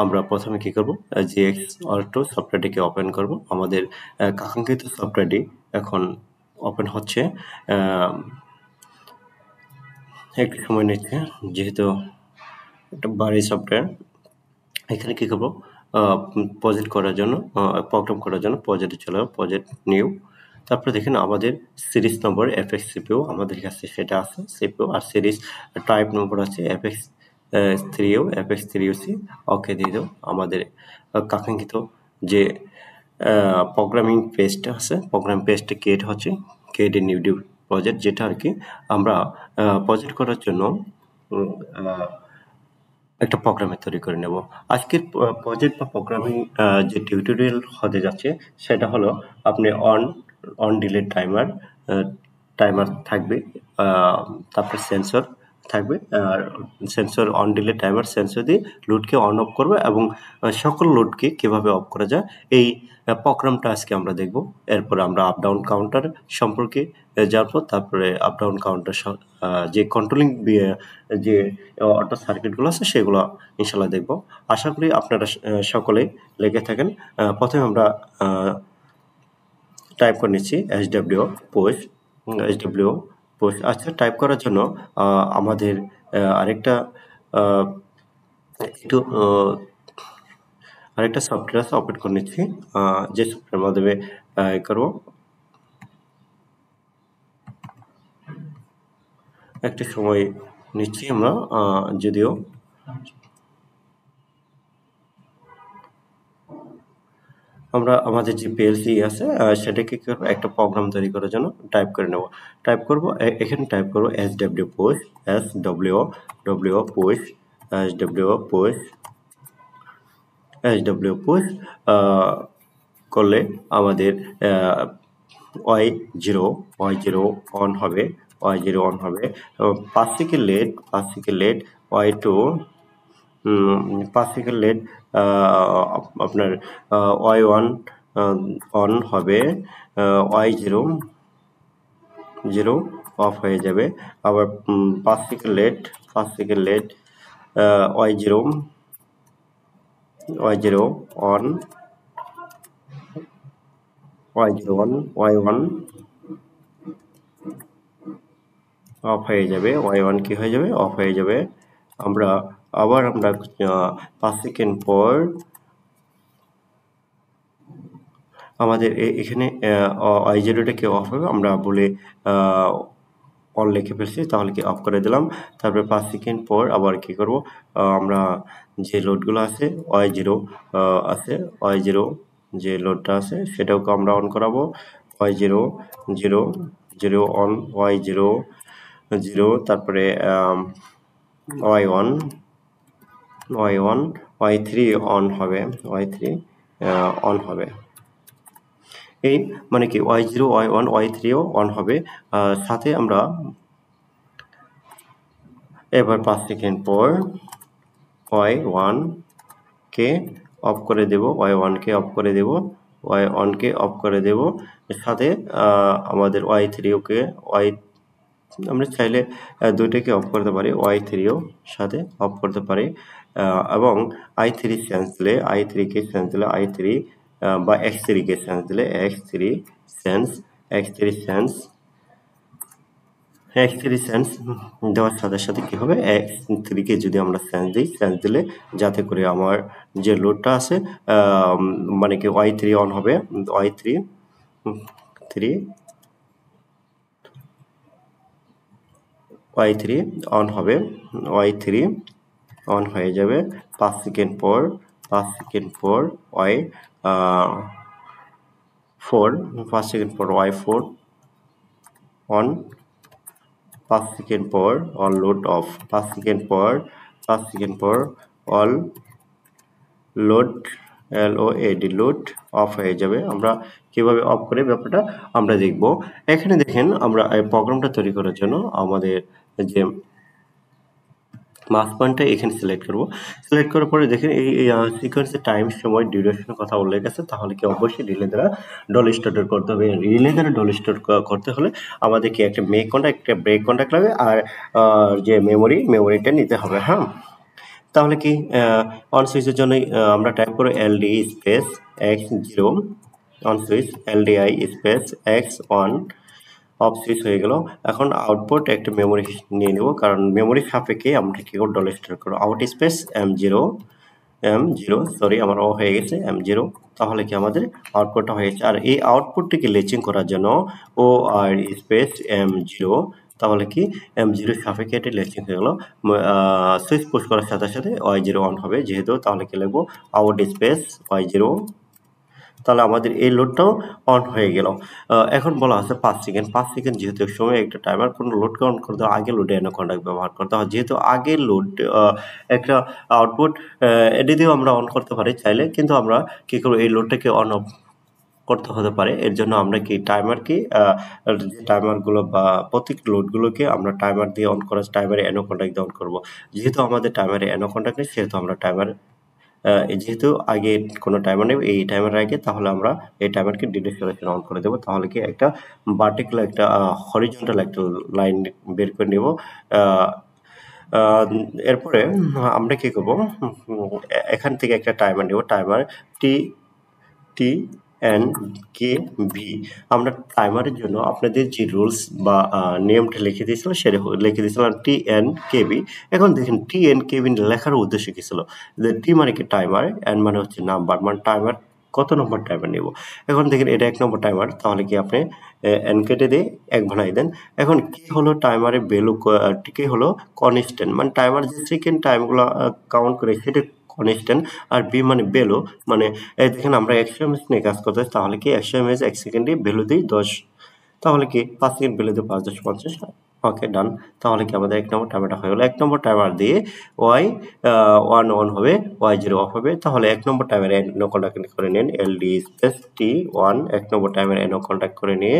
আমরা প্রথমে কি করব, GX Auto সফটওয়্যারটিকে ওপেন করব। আমাদের কাঙ্ক্ষিত সফটওয়্যারটি এখন ওপেন হচ্ছে। একটু সময় নিচ্ছে যেহেতু একটা ভারী সফটওয়্যার। এখানে কি করব, প্রজেক্ট করার জন্য, প্রোগ্রাম করার জন্য প্রজেক্টে চলে যাব, প্রজেক্ট নিউ। তারপরে দেখেন আমাদের সিরিজ নম্বর FX CPU আমাদের কাছে সেটা আছে, CPU আর সিরিজ টাইপ নম্বর আছে FX3U FX3UC। ওকে দিয়ে দাও। আমাদের কাঙ্ক্ষিত যে প্রোগ্রামিং পেজটা আছে, প্রোগ্রাম পেজটা ক্রিয়েট হচ্ছে, ক্রিয়েট এ নিউ প্রজেক্ট, যেটা আর কি আমরা প্রজেক্ট করার জন্য একটা প্রোগ্রামে তৈরি করে নেব। আজকের প্রজেক্ট বা প্রোগ্রামিং যে টিউটোরিয়াল হতে যাচ্ছে সেটা হলো আপনি অন ডিলে টাইমার থাকবে, তারপর সেন্সর থাকবে, আর sensor on delay timer sensor দিয়ে লোডকে অন অফ করবে এবং সকল লোডকে কিভাবে অফ করা যায় এই প্রোগ্রামটা আজকে আমরা দেখব। এরপরে আমরা আপ ডাউন কাউন্টার সম্পর্কে জানবো, তারপরে আপ ডাউন কাউন্টার যে কন্ট্রোলিং যে অটো সার্কিটগুলো আছে সেগুলো ইনশাল্লাহ দেখব। আশা করি আপনারা সকলেই লেগে থাকেন। প্রথমে আমরা টাইপ করে নিচ্ছি SW পোস্ট। আচ্ছা, টাইপ করার জন্য আমাদের আরেকটা সফটওয়্যার আছে, ওপেন করে নিচ্ছি। যে সফটওয়্যার মাধ্যমে করব, একটা সময় নিচ্ছি আমরা, যদিও আমরা আমাদের যে PLC আছে সেটাকে একটা প্রোগ্রাম তৈরি করার জন্য টাইপ করে নেব। এখানে টাইপ করব SW পোস্ট করলে আমাদের Y0 অন হবে, 5 second late Y2, 5 second late আপনার Y1 অন হবে, Y0 অফ হয়ে যাবে। আবার 5 second late Y0 on, Y1 of হয়ে যাবে, Y1 কি হয়ে যাবে, অফ হয়ে যাবে। আমরা 5 সেকেন্ড পর আমাদের এখানে Y0টাকে অফ হবে, আমরা বলে অন লিখে ফেলছি, তাহলে কি অফ করে দিলাম। তারপরে 5 সেকেন্ড পর আবার কি করব, আমরা যে লোডগুলো আছে Y0 যে লোডটা আছে সেটাকে আমরা অন করাবো। Y0 অন, Y0 তারপরে Y1 Y3 অন হবে, Y3 অন হবে। এই মানে কি Y0 Y1 Y3ও অন হবে। সাথে আমরা এবার 5 সেকেন্ড পর Y1 কে অফ করে দেব, Y1 কে অফ করে দেব। সাথে আমাদের Y3কে আমরা চাইলে দুইটাকে অফ করতে পারি, Y3ও সাথে অফ করতে পারি। এবং I3 সেন্স দিলে I3 বা X3কে সেন্স দিলে X3 সেন্স দেওয়ার সাথে সাথে কি হবে, X3কে যদি আমরা সেন্স দিলে যাতে করে আমার যে লোডটা আছে মানে কি Y3 অন হবে, Y3 অন হবে, Y3 অন হয়ে যাবে। 5 সেকেন্ড পর Y4 অন, 5 সেকেন্ড পর অল লোড অফ, 5 সেকেন্ড পর অল লোড লোড অফ হয়ে যাবে। আমরা কিভাবে অফ করে ব্যাপারটা আমরা দেখব। এখানে দেখেন আমরা এই প্রোগ্রামটা তৈরি করার জন্য আমাদের যে মাস পয়েন্টটা এখানে সিলেক্ট করার পরে দেখেন এই সিকোয়েন্সের টাইম, সময়, ডিউরেশনের কথা উল্লেখ আছে, তাহলে কি অবশ্যই রিলে দ্বারা ডল স্টার্ট করতে হবে। রিলে দ্বারা ডল স্টার্ট করতে হলে আমাদেরকে একটা মেক কন্ট্যাক্ট, একটা ব্রেক কন্ট্যাক্ট লাগবে, আর যে মেমোরিটা নিতে হবে। হ্যাঁ, তাহলে কি অন সুইচের জন্য আমরা টাইপ করব LD space x0 on switch LDI space x1 off switch হয়ে গেল। এখন আউটপুট একটা মেমোরি নিয়ে নেব, কারণ মেমোরি সাপেক্ষে আমরা কি করব ডলার স্টোর করব। আউট স্পেস M0 সরি আমার হয়ে গেছে M0। তাহলে কি আমাদের আউটপুটটা হয়ে গেছে। আর এই আউটপুটটিকে লেচিং করার জন্য ও আর স্পেস M0, তাহলে কি M0 সাপেক্ষে এটি লেচিং হয়ে গেল। সুইচ পুশ করার সাথে সাথে Y0 অন হবে যেহেতু, তাহলে কি লিখবো আউট স্পেস Y0। তাহলে আমাদের এই লোডটাও অন হয়ে গেল। এখন বলা আছে 5 সেকেন্ড। 5 সেকেন্ড যেহেতু এক সময় একটা টাইমার কোনো লোডকে অন করতে হয় আগে লোডে অ্যানাকন্ডা ব্যবহার করতে হয়, যেহেতু আগে লোড একটা আউটপুট এটি দিয়েও আমরা অন করতে পারি চাইলে, কিন্তু আমরা কি করবো এই লোডটাকে অন অফ করতে হতে পারে। এর জন্য আমরা কি টাইমারকে যে টাইমারগুলো বা প্রত্যেক লোডগুলোকে আমরা টাইমার দিয়ে অন করা টাইমারে অ্যানো কন্ট্যাক্ট দিয়ে অন করবো। যেহেতু আমাদের টাইমারে অ্যানো কন্ট্যাক্ট নেই সেহেতু আমরা টাইমার যেহেতু আগে কোনো টাইমার নেই এই টাইমার আগে, তাহলে আমরা এই টাইমারকে ডিরেক্ট অন করে দেবো। তাহলে কি একটা ভার্টিক্যাল একটা হরিজন্টাল একটা লাইন বের করে নেব। এরপরে আমরা কি করব, এখান থেকে একটা টাইমার নেব, timer T N K V. আমরা টাইমারের জন্য আপনাদের যে রুলস বা নিয়মটা লিখে দিয়েছিল সেটা লিখে দিয়েছিলাম টি এন কে ভি। এখন দেখেন টি এন কে ভি লেখার উদ্দেশ্য কী ছিল, যে টি মানে কি টাইমার, এন মানে হচ্ছে নাম্বার, মানে টাইমার কত নম্বর টাইমার নেব। এখন দেখেন এটা 1 নম্বর টাইমার, তাহলে কি আপনি এন কেটে দিয়ে 1 বানাই দেন। এখন কি হলো টাইমারের ভ্যালু, কে হলো কনস্ট্যান্ট, মানে টাইমার যে সেকেন্ড টাইমগুলো কাউন্ট করে সেটা কনস্ট্যান্ট। আর বি মানে ভ্যালু, মানে এই দেখেন আমরা 100 mAh নিয়ে কাজ করতে, তাহলে কি 100 mAh 1 সেকেন্ডে ভ্যালু দিই 10, তাহলে কি 5 সেকেন্ড ভ্যালু দিই 5 10 50। ওকে ডান। তাহলে কি আমাদের 1 নম্বর টাইমারটা হয়ে গেলো। 1 নম্বর টাইমার দিয়ে Y1 অন হবে, Y0 অফ হবে। তাহলে 1 নম্বর টাইমারে এনো কন্ট্যাক্ট করে নিন এলডি স্পেস T1, 1 নম্বর টাইমারে এনো কন্ট্যাক্ট করে নিয়ে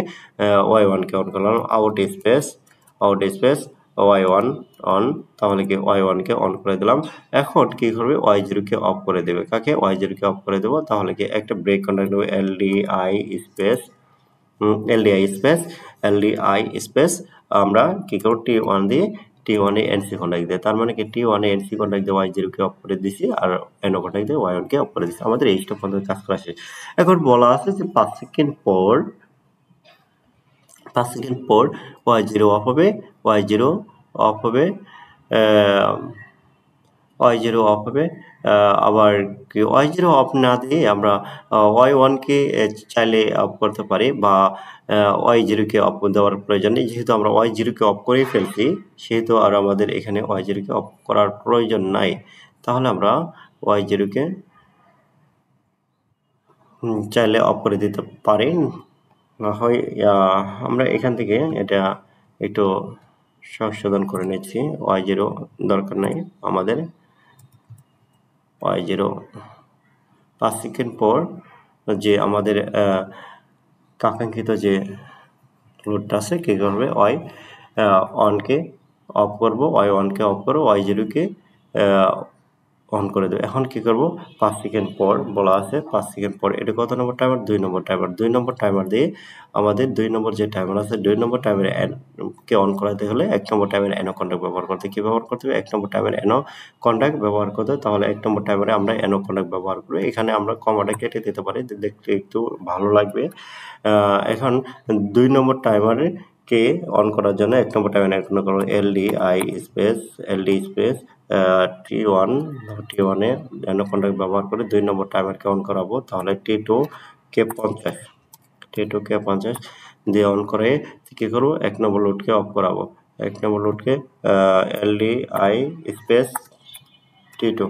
Y1 কে অন করলাম, আউট স্পেস Y1 অন, তাহলে কি Y1 কে অন করে দিলাম। এখন কি করবে Y0 কে অফ করে দেবে। কাকে Y0 কে অফ করে দেবো। তাহলে কি একটা ব্রেক কন্ট্যাক্ট নেবে এলডিআই স্পেস আমরা কি করব T1 দিয়ে T1 এ এনসি কন্ট্যাক্ট দিয়ে, তার মানে কি T1 এ এনসি কন্ট্যাক্ট দিয়ে Y0 কে অফ করে দিছি আর এনো কন্ট্যাক্ট দিয়ে Y1 কে অফ করে দিছি। আমাদের এই স্টেপ পর্যন্ত কাজ করা শেষ। এখন বলা আছে যে 5 সেকেন্ড পর Y0 অফ হবে, Y0 অফ হবে, Y0 অফ হবে। আবার কি Y0 অফ না দিয়ে আমরা Y1 কে চাইলে অফ করতে পারি, বা Y0 কে অফ দেওয়ার প্রয়োজন নেই। যেহেতু আমরা Y0 কে অফ করেই ফেলছি সেহেতু আর আমাদের এখানে Y0 কে অফ করার প্রয়োজন নাই। তাহলে আমরা Y0 কে চাইলে অফ করে দিতে পারি। না হয় আমরা এখান থেকে এটা একটু সংশোধন করে নিচ্ছি। Y0 দরকার নাই আমাদের, Y0 5 সেকেন্ড পর যে আমাদের কাঙ্ক্ষিত যে লোডটা আছে কি করবে Y1 কে অফ করবো, Y1 কে অফ করবো, Y0 কে অন করে দেবো। এখন কি করব 5 সেকেন্ড পর বলা আছে 5 সেকেন্ড পর, এটা কত নম্বর টাইমার 2 নম্বর টাইমার। 2 নম্বর টাইমার দিয়ে আমাদের 2 নম্বর যে টাইমার আছে 2 নম্বর টাইমারে কে অন করাতে হলে 1 নম্বর টাইমারে এনো কন্ট্যাক্ট ব্যবহার করতে, কি ব্যবহার করতে হবে 1 নম্বর টাইমারে এনো কন্ট্যাক্ট ব্যবহার করতে। তাহলে 1 নম্বর টাইমারে আমরা এনো কন্ট্যাক্ট ব্যবহার করব। এখানে আমরা কমাটা কেটে দিতে পারি, দেখতে একটু ভালো লাগবে। এখন 2 নম্বর টাইমারে কে অন করার জন্য 1 নম্বর টাইমারে এনো করব এলডি স্পেস T1 এ এনো কন্ট্যাক্ট ব্যবহার করে 2 নম্বর টাইমারকে অন করাবো। তাহলে T2 কে 50 দিয়ে অন করে কি করবো 1 নম্বর লোডকে অফ করাবো। 1 নম্বর লোডকে এলডিআই স্পেস T2,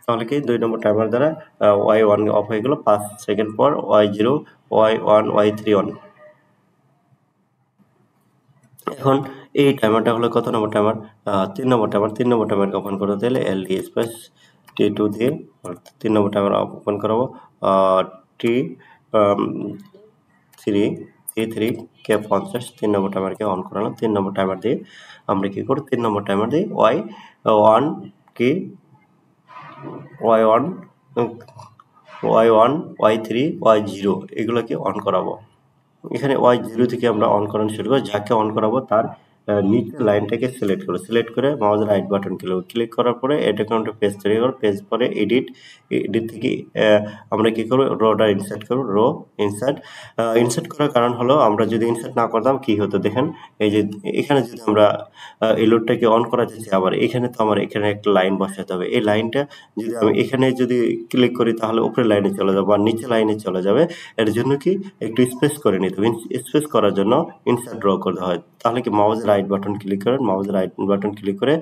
তাহলে কি 2 নম্বর টাইমার দ্বারা Y1 অফ হয়ে গেল। 5 সেকেন্ড পর Y0 Y1 Y3 অন। এখন এই টাইমারটা হলো কত নম্বর টাইমার 3 নম্বর টাইমার। 3 নম্বর টাইমারকে ওপেন করতে হলে এলডি স্পেস T2 দিয়ে 3 নম্বর টাইমার ওপেন করাবো। T3 কে 50 3 নম্বর টাইমারকে অন করালাম। 3 নম্বর টাইমার দিয়ে আমরা কি করব 3 নম্বর টাইমার দিয়ে Y1 কে Y1 Y3 Y0 এগুলোকে অন করাবো। এখানে Y0 থেকে আমরা অন করানো শুরু করব। যাকে অন করাবো তার নিচের লাইনটাকে সিলেক্ট করে মাউসের রাইট বাটন ক্লিক করার পরে এটা কোনো একটা পেজ তৈরি করো, পেজ পরে এডিট থেকে আমরা কি করবো, রোটা ইনসার্ট করবো, রো ইনসার্ট করার কারণ হলো আমরা যদি ইনসার্ট না করতাম কি হতো দেখেন, এই যে এখানে যদি আমরা এই লোডটাকে অন করা যাচ্ছে, আবার এখানে তো আমার এখানে একটা লাইন বসাতে হবে, এই লাইনটা যদি আমি এখানে যদি ক্লিক করি তাহলে উপরে লাইনে চলে যাবে বা নিচে লাইনে চলে যাবে। এর জন্য কি একটু স্পেস করে নিতে হবে, স্পেস করার জন্য ইনসার্ট ড্র করতে হয়। তাহলে কি মাউসের রাইট বাটন ক্লিক করেন, মাউসের রাইট বাটন ক্লিক করে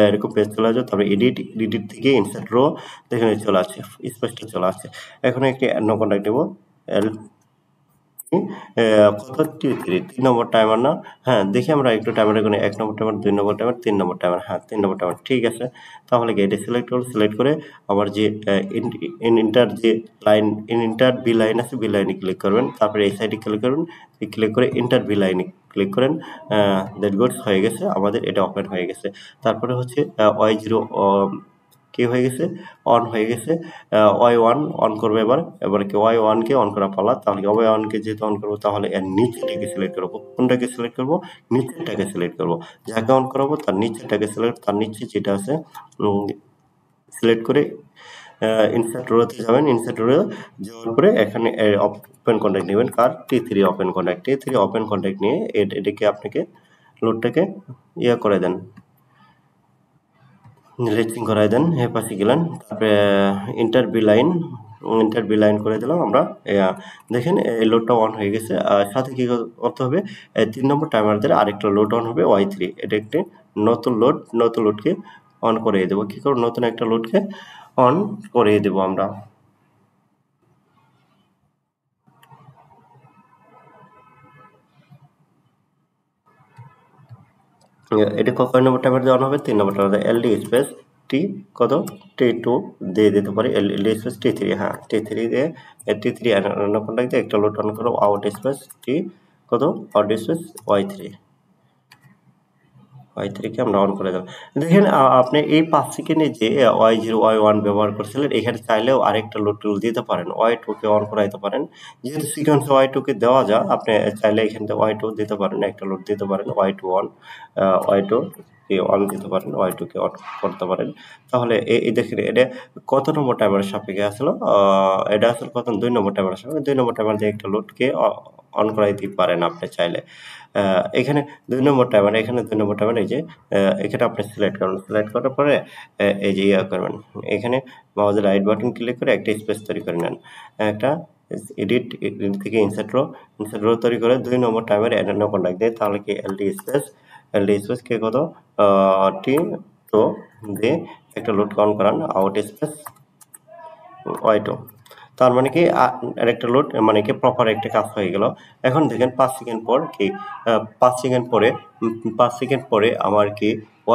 এরকম পেজ চলে আসবে, তারপরে এডিট থেকে ইনসার্ট রো দেখেন চলে আসছে, স্পেসটা চলে আসছে। এখন একটি নো কন্টাক্ট দেবো, এল কত তিন নম্বর টাইমার না, হ্যাঁ দেখি আমরা একটু টাইমার এখানে 1 নম্বর টাইমার, 2 নম্বর টাইমার, 3 নম্বর টাইমার, হ্যাঁ 3 নম্বর টাইমার ঠিক আছে। তাহলে কি এটা সিলেক্ট করে আমার যে ইন্টার যে লাইন ইন্টার বি লাইন আছে, বি লাইনে ক্লিক করবেন, তারপরে এই সাইডে ক্লিক করবেন, ক্লিক করে ইন্টার বি লাইনে ক্লিক করেন, দ্যাট গুডস হয়ে গেছে আমাদের, এটা ওপেন হয়ে গেছে। তারপরে হচ্ছে Y0 কি হয়ে গেছে, অন হয়ে গেছে। Y1 অন করবো, এবার কি Y1 কে অন করা পালা। তাহলে Y1 কে যেহেতু অন করবো তাহলে এর নিচেটাকে সিলেক্ট করবো, কোনটাকে সিলেক্ট করবো, নিচেরটাকে সিলেক্ট করবো, যাকে অন করাবো তার নিচেরটাকে সিলেক্ট, তার নিচে যেটা আছে সিলেক্ট করে ইনসার্ট রোতে যাবেন, ইনসার্ট রো যাওয়ার পরে এখানে ওপেন কন্ট্যাক্ট নেবেন, কার T3 open contact, T3 open contact নিয়ে এটাকে আপনাকে লোডটাকে করে দেন, রেচিং করাই দেন, এ পাশে গেলেন, তারপরে ইন্টার বি লাইন করে দিলাম আমরা। দেখেন এই লোডটা অন হয়ে গেছে। আর সাথে কি করতে হবে, 3 নম্বর টাইমার দিয়ে আরেকটা লোড অন হবে, Y3, এটা একটি নতুন লোডকে অন করে দেবো। কি করবো, নতুন একটা লোডকে অন করে দেবো আমরা। এটা কয় নম্বর টাইমার দিয়ে অন হবে, 3 নম্বর টাইমার, এলডি স্পেস টি কত, T2 দিয়ে দিতে পারি, এলডি স্পেস T3, হ্যাঁ T3 দিয়ে T3 কন্ট্যাক্ট দিয়ে একটা লোড অন করো, আউট স্পেস টি কত, আউট স্পেস Y3 কে আমরা অন করে দেব। দেখেন আপনি এই 5 সেকেন্ডে যে Y0 Y1 ব্যবহার করছিলেন, এখানে চাইলেও আরেকটা লোড টুল দিতে পারেন, Y2 কে অন করাইতে পারেন। যেহেতু সিকোয়েন্সে Y2 কে দেওয়া যায়, আপনি চাইলে এখান থেকে Y2 দিতে পারেন, একটা লোড দিতে পারেন, Y2 on, Y2 K on দিতে পারেন, Y2 কে অন করতে পারেন। তাহলে এই দেখেন এটা কত নম্বর টাইমারের সাপেক্ষে আসলো, এটা আসলে কত, 2 নম্বর টাইমারের সাপেক্ষে, 2 নম্বর টাইমার দিয়ে একটা লোডকে অন করাইতে পারেন আপনি চাইলে। এখানে 2 নম্বর টাইমার, এখানে 2 নম্বর টাইমার, এই যে এখানে আপনি সিলেক্ট করবেন, সিলেক্ট করার পরে এই যে করবেন, এখানে মাউসের রাইট বাটন ক্লিক করে একটা স্পেস তৈরি করে নেন, একটা এডিট থেকে ইনসার্ট রো তৈরি করে 2 নম্বর টাইমারে নো কন্ট্যাক্ট দেয়, তাহলে কি এলডি স্পেস কে কত, T2 দিয়ে একটা লোড অন করান, আউট স্পেস Y2। তার মানে কি আরেকটা লোড, মানে কি প্রপার একটা কাজ হয়ে গেল। এখন দেখেন 5 সেকেন্ড পর কি, 5 সেকেন্ড পরে আমার কি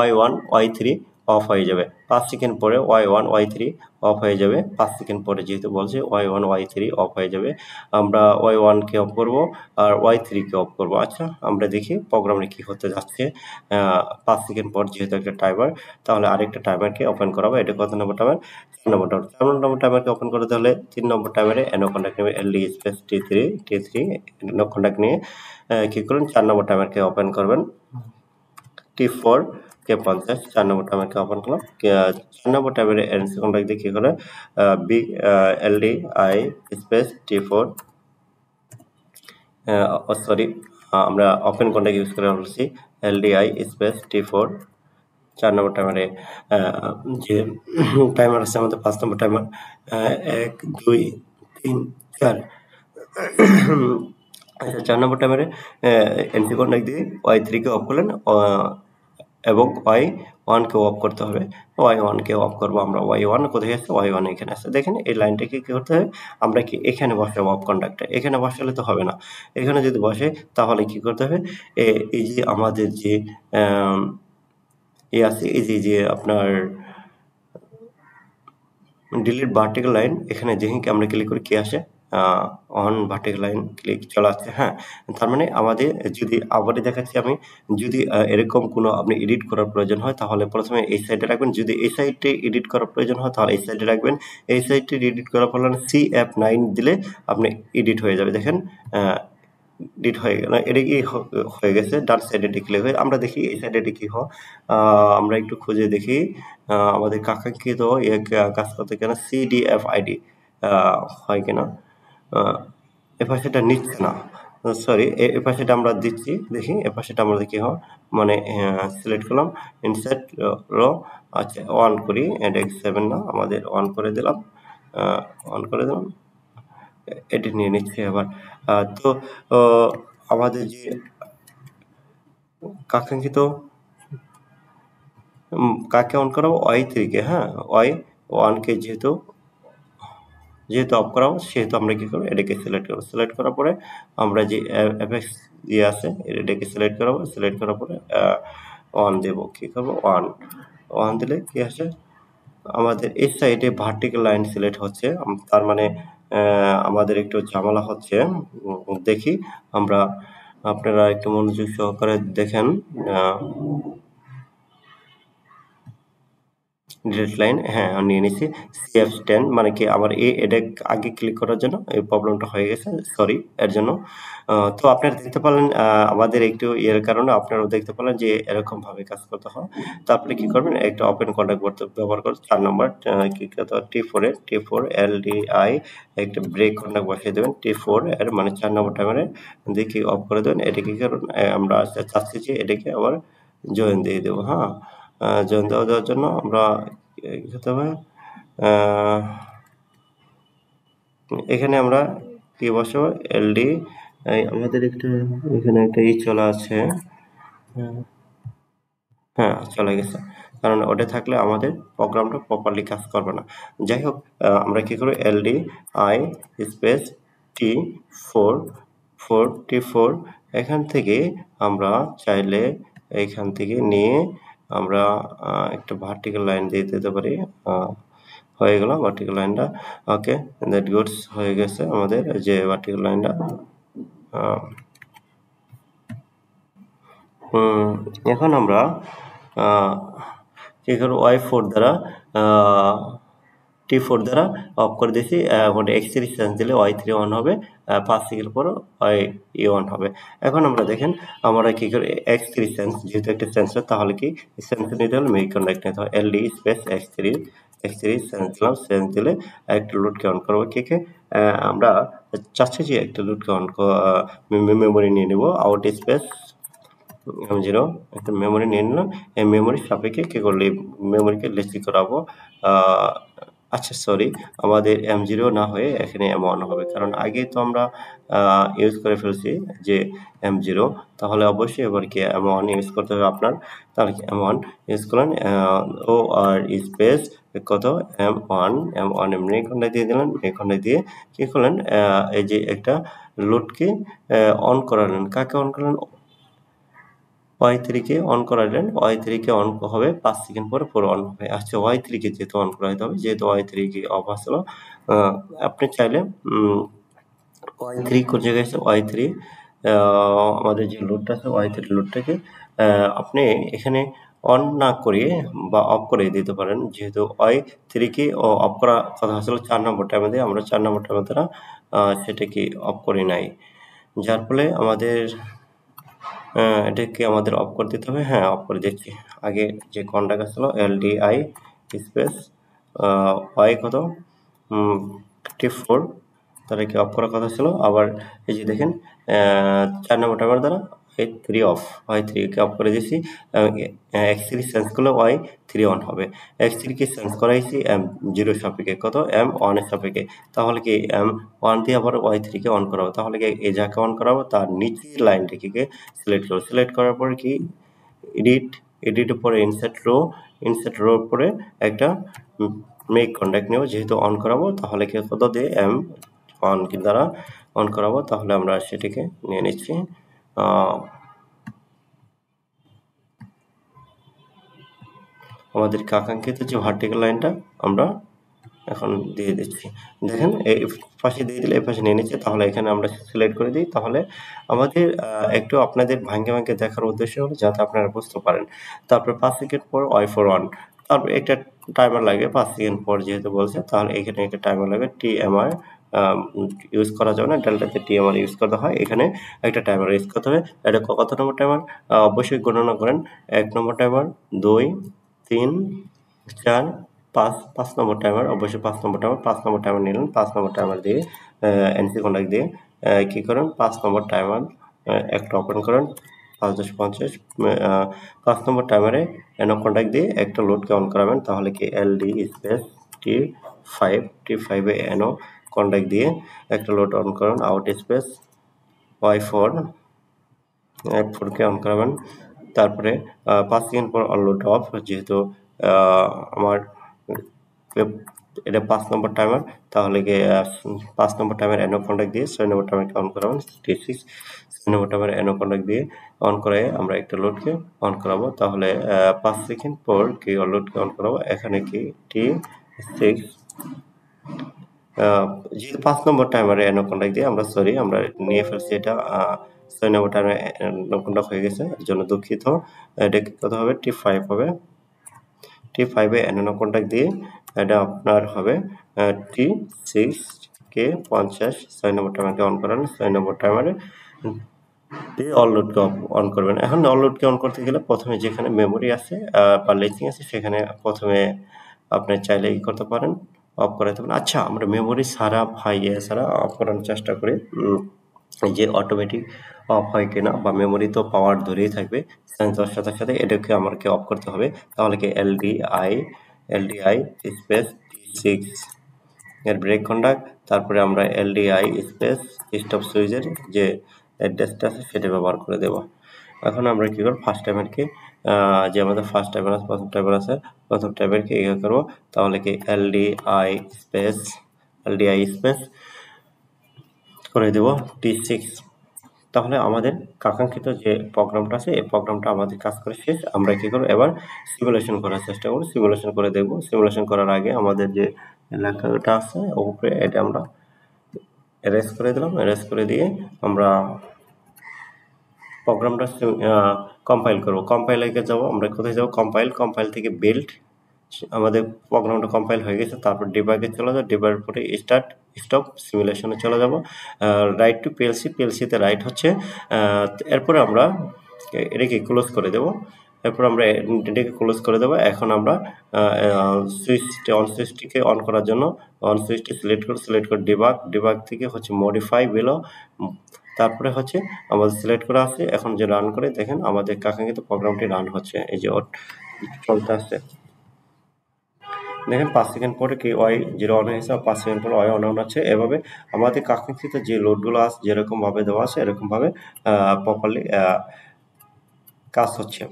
Y1 Y3 অফ হয়ে যাবে, 5 সেকেন্ড পরে Y1 Y3 অফ হয়ে যাবে, 5 সেকেন্ড পরে যেহেতু বলছে Y1 Y3 অফ হয়ে যাবে। আমরা Y1 কে অফ করব আর Y3 কে অফ করব। আচ্ছা আমরা দেখি প্রোগ্রামে কি হতে যাচ্ছে। 5 সেকেন্ড পর যেহেতু একটা টাইমার, তাহলে আরেকটা টাইমারকে ওপেন করাবো, এটা কত নম্বর টাইমার, 4 নম্বর টাইমারকে ওপেন করতে হলে 3 নম্বর টাইমারে নো কন্ট্যাক্ট নেবে, এলডি স্পেস T3 নো কন্ট্যাক্ট নিয়ে কি করুন, 4 নম্বর টাইমারকে ওপেন করবেন, T4 কে 50, 4 নম্বর টাইমারকে ওপেন করলাম, 4 নম্বর টাইমারে এনসি কন্ট্যাক্ট দিয়ে কি করে, B LD I space T4, sorry আমরা ওপেন কন্ট্যাক্ট ইউজ করে বলছি, এলডিআই স্পেস T4, 4 নম্বর টাইমারে যে টাইমার আছে আমাদের, 5 নম্বর টাইমার, 1 2 3 4, 4 নম্বর টাইমারে এন্ট্রি কন্ট্যাক্ট দিয়ে Y3 কে অফ করলেন, এবং Y1 কে অফ করতে হবে, Y1 কে অফ করবো আমরা। Y1 কোথায় আছে, Y1 এখানে আছে। দেখেন এই লাইনটাকে কি করতে হবে, আমরা কি এখানে বসাবো অফ কন্ট্যাক্টটা, এখানে বসালে তো হবে না, এখানে যদি বসে তাহলে কি করতে হবে, এই যে আমাদের যে আছে, এই যে আপনার ডিলিট ভার্টিক্যাল লাইন, এখানে যেহেতু আমরা ক্লিক করি কি আসে, অন ভার্টিক্যাল লাইন ক্লিক চলে আসছে। হ্যাঁ তার মানে আমাদের যদি আবারই দেখাচ্ছি আমি, যদি এরকম কোনো আপনি এডিট করার প্রয়োজন হয় তাহলে প্রথমে এই সাইডে রাখবেন, যদি এই সাইডে এডিট করার প্রয়োজন হয় তাহলে এই সাইডে রাখবেন, এই সাইডে এডিট করার ফলে CF9 দিলে আপনি এডিট হয়ে যাবে। দেখেন ডিট হয়ে গেল, এটা কি হয়ে গেছে, ডান সাইডে ক্লিক হয়ে আমরা দেখি এই সাইডে কি হয়। আমরা একটু খুঁজে দেখি আমাদের কাঙ্ক্ষিত কাজ করতে কিনা CDF ID হয় কিনা। এ পাশেটা নিচ্ছে না, সরি, এ পাশেটা আমরা দিচ্ছি, দেখি এ পাশেটা আমরা কি হয়, মানে সিলেক্ট করলাম ইনসার্ট রো, আচ্ছা অন করি, X7 না, আমাদের অন করে দিলাম, অন করে দিলাম, এটি নিয়ে নিচ্ছি আবার। তো আমাদের যে কাঙ্ক্ষিত কাকে অন করাবো, Y3 কে, হ্যাঁ Y1 কে যেহেতু অফ করাবো সেহেতু আমরা কি করবো, এটাকে সিলেক্ট করবো, সিলেক্ট করার পরে আমরা যে অ্যাপেক্স দিয়ে আছে এটাকে সিলেক্ট করাবো, সিলেক্ট করার পরে অন দেবো, কি করবো, অন দিলে কি আসে, আমাদের এই সাইডে ভার্টিক্যাল লাইন সিলেক্ট হচ্ছে, তার মানে আমাদের একটু ঝামেলা হচ্ছে। দেখি আমরা, আপনারা একটু মনোযোগ সহকারে দেখেন। ডিরেক্ট লাইন, হ্যাঁ নিয়ে নিছি। CF10 মানে কি আমার এটা আগে ক্লিক করার জন্য এই প্রবলেমটা হয়ে গেছে, সরি এর জন্য। তো আপনারা দেখতে পেলেন আমাদের একটু এর কারণে আপনারাও দেখতে পেলেন যে এরকম ভাবে কাজ করতে হয়। তো আপনি কি করবেন, একটা ওপেন কন্টাক্ট ব্যবহার করে 4 নম্বর কি করতে হয়, T4 LDI একটা ব্রেক কন্টাক্ট বসিয়ে দেবেন, T4 এর মানে 4 নম্বর টাইমারে দিয়ে কি অফ করে দেবেন। এটা কি করুন, আমরা চাচ্ছি যে এটাকে আবার জয়েন দিয়ে দেবো, হ্যাঁ জয়েন দেওয়ার জন্য আমরা কি করতে হবে, এখানে আমরা কি বসাবো, LD, আমাদের একটু এখানে একটা চলে আছে, হ্যাঁ চলে গেছে, কারণ ওটা থাকলে আমাদের প্রোগ্রামটা প্রপারলি কাজ করবে না। যাই হোক, আমরা কি করব, LDI স্পেস T4 এখান থেকে আমরা চাইলে এখান থেকে নিয়ে আমরা একটা ভার্টিক্যাল লাইন দিয়ে দিতে পারি, হয়ে গেল ভার্টিক্যাল লাইনটা। ওকে, দ্যাট গুডস, হয়ে গেছে আমাদের যে ভার্টিক্যাল লাইনটা। এখন আমরা কি করব, Y4 দ্বারা T4 দ্বারা অফ করে দিয়েছি, X3 সেন্স দিলে Y3 অন হবে, 5 সেকেন্ড পর Y অন হবে। এখন আমরা দেখেন আমরা কি করে X3 সেন্স, যেহেতু একটা সেন্সর তাহলে কি সেন্স নিতে হলে মেক কন্ডাক্ট নিতে হয়, LD স্পেস X3 সেন্স দিলাম, সেন্স দিলে একটা লোডকে অন করবো, কে আমরা চাচ্ছি যে একটা লোডকে অন মেমোরি নিয়ে নেব, আউট স্পেস M0 একটা মেমোরি নিয়ে নিলাম, এই মেমোরির সাপেক্ষে কি করলে মেমোরিকে লেসি করাবো। আচ্ছা সরি, আমাদের M0 না হয়ে এখানে M1 হবে, কারণ আগে তো আমরা ইউজ করে ফেলছি যে M0, তাহলে অবশ্যই এবার কি M1 ইউজ করতে হবে আপনার। তাহলে কি M1 ইউজ করলেন, ও আর স্পেস কত M1 এমনি এখানে দিয়ে দিলেন, এখানে দিয়ে কি করলেন, এই যে একটা লোডকে অন করালেন, কাকে অন করলেন, Y3 কে অন করালেন, Y3 কে অন হবে 5 সেকেন্ড পরে পুরো অন হবে। আচ্ছা Y3 কে যেহেতু অন করাইতে হবে, যেহেতু Y3 কি অফ আসলো, আপনি চাইলে Y3 কোন জায়গায় আছে, Y3 আমাদের যে লোডটা আছে Y3 লোডটাকে আপনি এখানে অন না করিয়ে বা অফ করে দিতে পারেন, যেহেতু Y3 কে অফ করা কথা ছিল 4 নম্বর টাইমে দিয়ে, আমরা 4 নম্বর টাইমে দ্বারা সেটাকে অফ করি নাই, যার ফলে আমাদের এটাকে আমাদের অফ করে দিতে হবে। হ্যাঁ অফ করে দিচ্ছি। আগে যে কন্টাক্ট আসলো LDI স্পেস Y কত T4 তাদেরকে অফ করার কথা ছিল, আবার এই যে দেখেন 4 নম্বর টাইমার দ্বারা Y3 of, Y3 K of করে দিয়েছি, X3 সেন্স করলে Y3 অন হবে। X3 কে সেন্স করাইছি M0 সাপেক্ষে, কত M1 এর সাপেক্ষে, তাহলে কি M1 দিয়ে আবার Y3 কে অন করাবো, তাহলে কি এই যাকে অন করাবো তার নিচের লাইনটাকে সিলেক্ট করবো, সিলেক্ট করার পরে কি এডিটের পরে ইনসার্ট রো পরে একটা মেক কন্টাক্ট নেব, যেহেতু অন করাবো তাহলে কি কত দিয়ে M1 দ্বারা অন করাবো, তাহলে আমরা সেটাকে নিয়ে নিচ্ছি। আমাদের আকাঙ্ক্ষিত যে ভার্টিক্যাল লাইনটা আমরা এখন দিয়ে দিচ্ছি, দেখেন এই পাশে দিয়ে দিলে এই পাশে নিয়ে নিচ্ছে, তাহলে এখানে আমরা সিলেক্ট করে দিই, তাহলে আমাদের একটু আপনাদের ভাঙ্গে দেখার উদ্দেশ্য হলো যাতে আপনারা বুঝতে পারেন। তারপর 5 সেকেন্ড পর Y4 অন, তারপর একটা টাইমার লাগবে 5 সেকেন্ড পর যেহেতু বলছে, তাহলে এখানে একটা টাইমার লাগবে TMR ইউজ করা যাবে না, ডেল্টাতে টি আমার ইউজ করতে হয়। এখানে একটা টাইমার ইউজ করতে হবে। এটা কত নম্বর টাইমার অবশ্যই গণনা করেন। 1 নম্বর টাইমার, 2, 3, 4, 5 নম্বর টাইমার, অবশ্যই 5 নম্বর টাইমার। 5 নম্বর টাইমার নিলেন, 5 নম্বর টাইমার দিয়ে এনসি কন্টাক্ট দিয়ে কি করেন, 5 নম্বর টাইমার একটা ওপেন করেন, 5-50। 5 নম্বর টাইমারে এনো কন্টাক্ট দিয়ে একটা লোডকে অন করাবেন, তাহলে কি এলডি স্পেস T5 এ এনো কন্টাক্ট দিয়ে একটা লোড অন করেন, আউট স্পেস Y4 F4কে অন করাবেন। তারপরে 5 সেকেন্ড পর অন লোড অফ, যেহেতু আমার এটা 5 নম্বর টাইমার, তাহলে কি 5 নম্বর টাইমার এনো কন্টাক্ট দিয়ে 6 নম্বর টাইমারকে অন করাবেন, T6 6 নম্বর টাইমার এনো কন্টাক্ট দিয়ে অন করায় আমরা একটা লোডকে অন করাবো, তাহলে 5 সেকেন্ড পর কি লোডকে অন করাবো। এখানে কি T6 যেহেতু 5 নম্বর টাইমারে এনো কন্টাক্ট দিয়ে আমরা নিয়ে ফেলছি, এটা 6 নম্বর টাইমারে এনো কন্টাক্ট হয়ে গেছে, এর জন্য দুঃখিত। এটা কত হবে, T5 হবে। T5 এ এনো কন্টাক্ট দিয়ে এটা আপনার হবে T6 কে 50 6 নম্বর টাইমারকে অন করান, 6 নম্বর টাইমারে দিয়ে অল লোডকে অন করবেন। এখন অল লোডকে অন করতে গেলে প্রথমে যেখানে মেমোরি আছে বা লেসিং আছে, সেখানে প্রথমে আপনি চাইলে কি করতে পারেন, অফ করাতে পারেন। আচ্ছা, আমরা মেমোরি ছাড়া ছাড়া অফ করানোর চেষ্টা করি, যে অটোমেটিক অফ হয় কিনা, বা মেমোরি তো পাওয়ার ধরেই থাকবে সেন্সর সাথে সাথে, এটাকে আমাকে অফ করতে হবে। তাহলে কি এলডিআই স্পেস T6 এর ব্রেক কন্ডাক্ট, তারপরে আমরা এলডিআই স্পেস স্টপ সুইচের যে অ্যাড্রেসটা আছে সেটা ব্যবহার করে দেব। এখন আমরা কি করব, ফার্স্ট টাইমারকে যে আমাদের ফার্স্ট টাইমার আছে, প্রথম টাইমারকে ইয়ে করবো, তাহলে কি এলডিআই স্পেস করে দেব T6। তাহলে আমাদের কাঙ্ক্ষিত যে প্রোগ্রামটা আছে, এই প্রোগ্রামটা আমাদের কাজ করে শেষ। আমরা কি করব, এবার সিমুলেশন করার চেষ্টা করব, সিমুলেশন করে দেখব। সিমুলেশন করার আগে আমাদের যে লেখাটা আছে উপরে, এটা আমরা এরেজ করে দিলাম। এরেজ করে দিয়ে আমরা প্রোগ্রামটা কম্পাইল করব। কম্পাইলে যাব, আমরা কোথায় যাব, কম্পাইল থেকে বিল্ড, আমাদের প্রোগ্রামটা কম্পাইল হয়ে গেছে। তারপর ডিবাগে চলে যাব, ডিবার পরে স্টপ সিমুলেশনে চলে যাব, রাইট টু পিএলসিতে রাইট হচ্ছে। এরপরে আমরা এটাকে ক্লোজ করে দেব। এরপর আমরা এটাকে ক্লোজ করে দেবো। এখন আমরা অন সুইচটিকে অন করার জন্য অন সুইচটি সিলেক্ট করে ডিবাগ থেকে হচ্ছে মডিফাই বিলো, তারপরে হচ্ছে আমাদের সিলেক্ট করা আছে। এখন যে রান করে দেখেন, আমাদের কাঙ্ক্ষিত প্রোগ্রামটি রান হচ্ছে, এই যে চলতে আসছে। দেখেন 5 সেকেন্ড পরে কি Y0 অন হয়েছে, 5 সেকেন্ড পরে Y অন আছে। এভাবে আমাদের কাঙ্ক্ষিত যে লোডগুলো আছে যেরকম ভাবে দেওয়া আছে, এরকম ভাবে প্রপারলি কাজ হচ্ছে।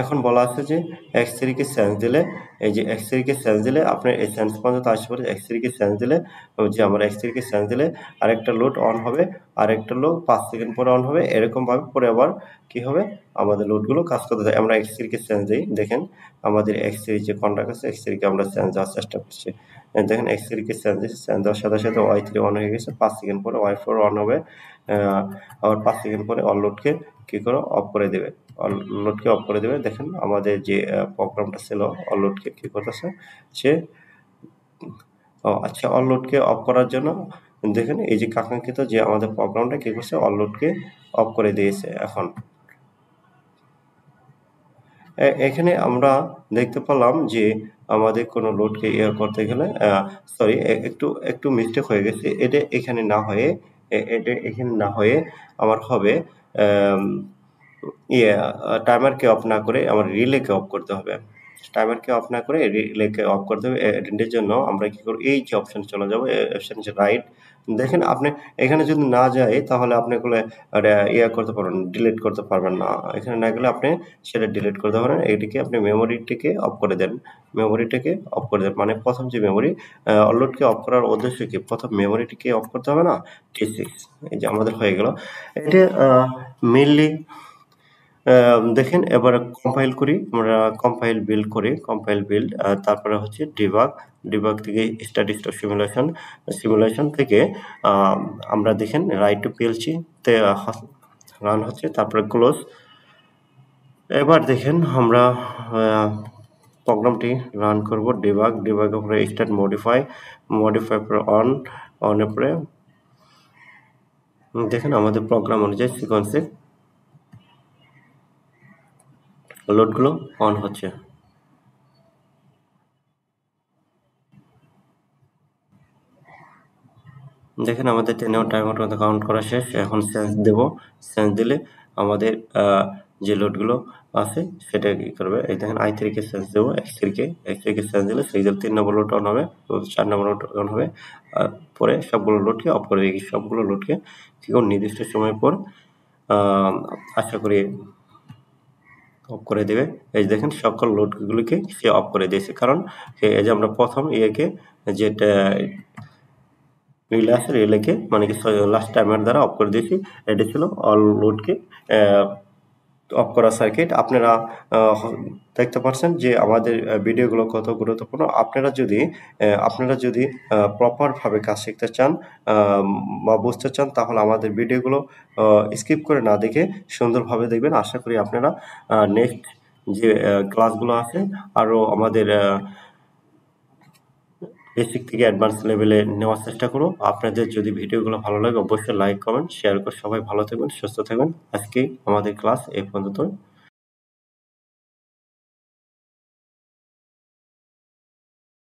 এখন বলা আছে যে X3 কে সেন্স দিলে, এই যে X3 কে সেন্স দিলে আপনার এই সেন্স পর্যন্ত আসবে, X3 কে সেন্স দিলে, যে আমরা X3 কে সেন্স দিলে আরেকটা লোড অন হবে, আরেকটা লোড 5 সেকেন্ড পরে অন হবে, এরকম ভাবে পরে আবার কি হবে, আমাদের লোডগুলো কাজ করতে থাকে। আমরা X3 কে সেন্স দিই, দেখেন আমাদের X3 যে কন্টাক্ট আছে, X3 কে আমরা সেন্স দেওয়ার চেষ্টা করছি। দেখেন X3 কে সেন্স দিচ্ছি, সেন্স দেওয়ার সাথে সাথে Y3 অন হয়ে গেছে, 5 সেকেন্ড পরে Y4 অন হবে, আবার 5 সেকেন্ড পরে অল লোডকে কি করে অফ করে দেবে, লোডকে অফ করে দেবে। দেখেন আমাদের যে প্রোগ্রামটা ছিল অল লোডকে কি করতেছে সে, আচ্ছা, অল লোডকে অফ করার জন্য দেখেন এই যে কাঙ্ক্ষিত যে আমাদের প্রোগ্রামটা কি করছে, অল লোডকে অফ করে দিয়েছে। এখন এখানে আমরা দেখতে পেলাম যে আমাদের কোনো লোডকে ইয়ে করতে গেলে একটু মিস্টেক হয়ে গেছে। এটা এখানে না হয়ে আমার হবে টাইমারকে অফ না করে আমার রিলেকে অফ করতে হবে। টাইমারকে অফ না করে রিলেকে অফ করতে হবে। এর জন্য আমরা কি করব, এই যে অপশনে চলে যাব, অপশন যে রাইট। দেখেন আপনি এখানে যদি না যায়, তাহলে আপনি এগুলো করতে পারবেন, ডিলিট করতে পারবেন না। এখানে না গেলে আপনি সেটা ডিলিট করতে পারেন। এইটিকে আপনি মেমোরিটিকে অফ করে দেন, মানে প্রথম যে মেমোরি লোডকে অফ করার উদ্দেশ্য কি, প্রথম মেমোরিটিকে অফ করতে হবে না, T6। এই যে আমাদের হয়ে গেল। এটা মেইনলি দেখেন এবার কম্পাইল করি, আমরা কম্পাইল বিল্ড, তারপরে হচ্ছে ডিবাগ থেকে স্টার্ট স্টপ সিমুলেশন থেকে আমরা দেখেন রাইট টু পিএলসি তে রান হচ্ছে, তারপরে ক্লোজ। এবার দেখেন আমরা প্রোগ্রামটি রান করব। ডিবাগের পরে স্টার্ট মডিফাই পরে অনের পরে দেখেন আমাদের প্রোগ্রাম অনুযায়ী সিকোয়েন্সে লোডগুলো অন হচ্ছে। দেখেন আমাদের 10 আওয়ার টাইমার মতো কাউন্ট করা শেষ। এখন সেন্স দেব। সেন্স দিলে আমাদের যে লোডগুলো আছে সেটা কি করবে, এই দেখেন i3 কে সেন্স দেবো, x3 কে সেন্স দিলে সিরিয়াল 3 নম্বর লোড অন হবে, 4 নম্বর লোড অন হবে। আর পরে সবগুলো লোডকে অফ করে দিই। সবগুলো লোডকে ঠিক নির্দিষ্ট সময় পর আশা করি অফ করে দেবে। এই দেখেন সকল লোডগুলিকে সে অফ করে দিয়েছে, কারণ এই যে আমরা প্রথম যেটা রিলেকে মানে কি লাস্ট টাইমার দ্বারা অফ করে দিয়েছি। এটা ছিল অল লোডকে অফ করা সার্কিট। আপনারা দেখতে পাচ্ছেন যে আমাদের ভিডিওগুলো কত গুরুত্বপূর্ণ। আপনারা যদি প্রপারভাবে কাজ শিখতে চান বা বুঝতে চান, তাহলে আমাদের ভিডিওগুলো স্কিপ করে না দেখে সুন্দরভাবে দেখবেন। আশা করি আপনারা নেক্সট যে ক্লাসগুলো আছে আরও আমাদের বেসিক থেকে অ্যাডভান্স লেভেলে নেওয়ার চেষ্টা করব। আপনাদের যদি ভিডিওগুলো ভালো লাগে অবশ্যই লাইক, কমেন্ট, শেয়ার করে সবাই ভালো থাকবেন, সুস্থ থাকবেন। আজকে আমাদের ক্লাস এই পর্যন্ত।